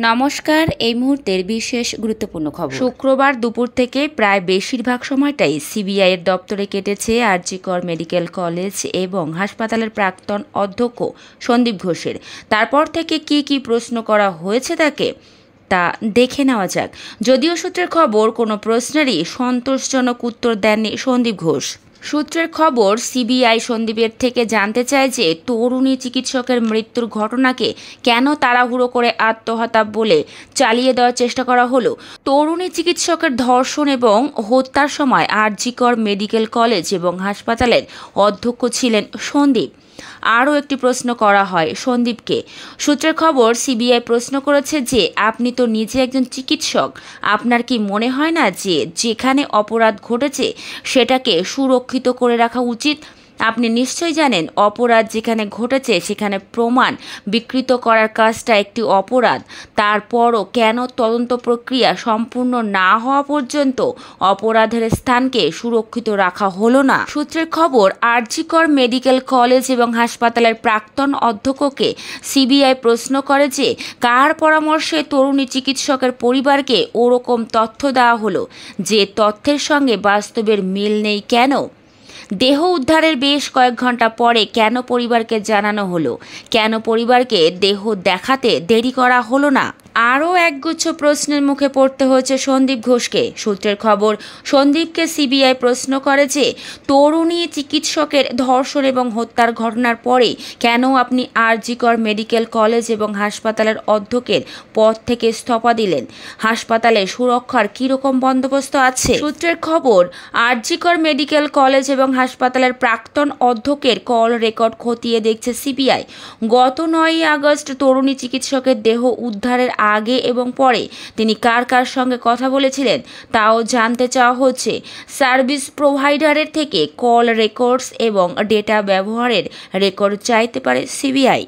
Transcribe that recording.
নমস্কার। এই মুহূর্তের বিশেষ গুরুত্বপূর্ণ খবর। শুক্রবার দুপুর থেকে প্রায় বেশিরভাগ সময়টাই সিবিআই এর দপ্তরে কেটেছে আর.জি. কর মেডিকেল কলেজ এবং হাসপাতালের প্রাক্তন অধ্যক্ষ সন্দীপ ঘোষের। তারপর থেকে কি প্রশ্ন করা হয়েছে তাকে তা দেখে নেওয়া যাক। যদিও সূত্রের খবর, কোনো প্রশ্নেরই সন্তোষজনক উত্তর দেননি সন্দীপ ঘোষ। সূত্রের খবর, সিবিআই সন্দীপের থেকে জানতে চায় যে তরুণী চিকিৎসকের মৃত্যুর ঘটনাকে কেন তাড়াহুড়ো করে আত্মহত্যা বলে চালিয়ে দেওয়ার চেষ্টা করা হলো। তরুণী চিকিৎসকের ধর্ষণ এবং হত্যার সময় আর.জি. কর মেডিকেল কলেজ এবং হাসপাতালের অধ্যক্ষ ছিলেন সন্দীপ। আরও একটি প্রশ্ন করা হয় সন্দীপকে। সূত্রের খবর, সিবিআই প্রশ্ন করেছে যে আপনি তো নিজে একজন চিকিৎসক, আপনার কি মনে হয় না যে যেখানে অপরাধ ঘটেছে সেটাকে সুরক্ষিত করে রাখা উচিত? আপনি নিশ্চয়ই জানেন, অপরাধ যেখানে ঘটেছে সেখানে প্রমাণ বিকৃত করার কাজটা একটি অপরাধ। তারপরও কেন তদন্ত প্রক্রিয়া সম্পূর্ণ না হওয়া পর্যন্ত অপরাধের স্থানকে সুরক্ষিত রাখা হলো না? সূত্রের খবর, আর.জি. কর মেডিকেল কলেজ এবং হাসপাতালের প্রাক্তন অধ্যক্ষকে সিবিআই প্রশ্ন করে যে কার পরামর্শে তরুণী চিকিৎসকের পরিবারকে ওরকম তথ্য দেওয়া হলো যে তথ্যের সঙ্গে বাস্তবের মিল নেই কেন? দেহ উদ্ধারের বেশ কয়েক ঘন্টা পরে কেন পরিবারকে জানানো হলো? কেন পরিবারকে দেহ দেখাতে দেরি করা হলো না? আরও একগুচ্ছ প্রশ্নের মুখে পড়তে হয়েছে সন্দীপ ঘোষকে। সূত্রের খবর, সন্দীপকে সিবিআই প্রশ্ন করে যে তরুণী চিকিৎসকের ধর্ষণ এবং হত্যার ঘটনার পরে কেন আপনি আর.জি. কর মেডিকেল কলেজ এবং হাসপাতালের অধ্যক্ষের পদ থেকে ইস্তফা দিলেন? হাসপাতালে সুরক্ষার কীরকম বন্দোবস্ত আছে? সূত্রের খবর, আর.জি. কর মেডিকেল কলেজ এবং হাসপাতালের প্রাক্তন অধ্যক্ষের কল রেকর্ড খতিয়ে দেখছে সিবিআই। গত 9ই আগস্ট তরুণী চিকিৎসকের দেহ উদ্ধারের আগে এবং পরে তিনি কার সঙ্গে কথা বলেছিলেন তাও জানতে চাওয়া হচ্ছে। সার্ভিস প্রোভাইডারের থেকে কল রেকর্ডস এবং ডেটা ব্যবহারের রেকর্ড চাইতে পারে সিবিআই।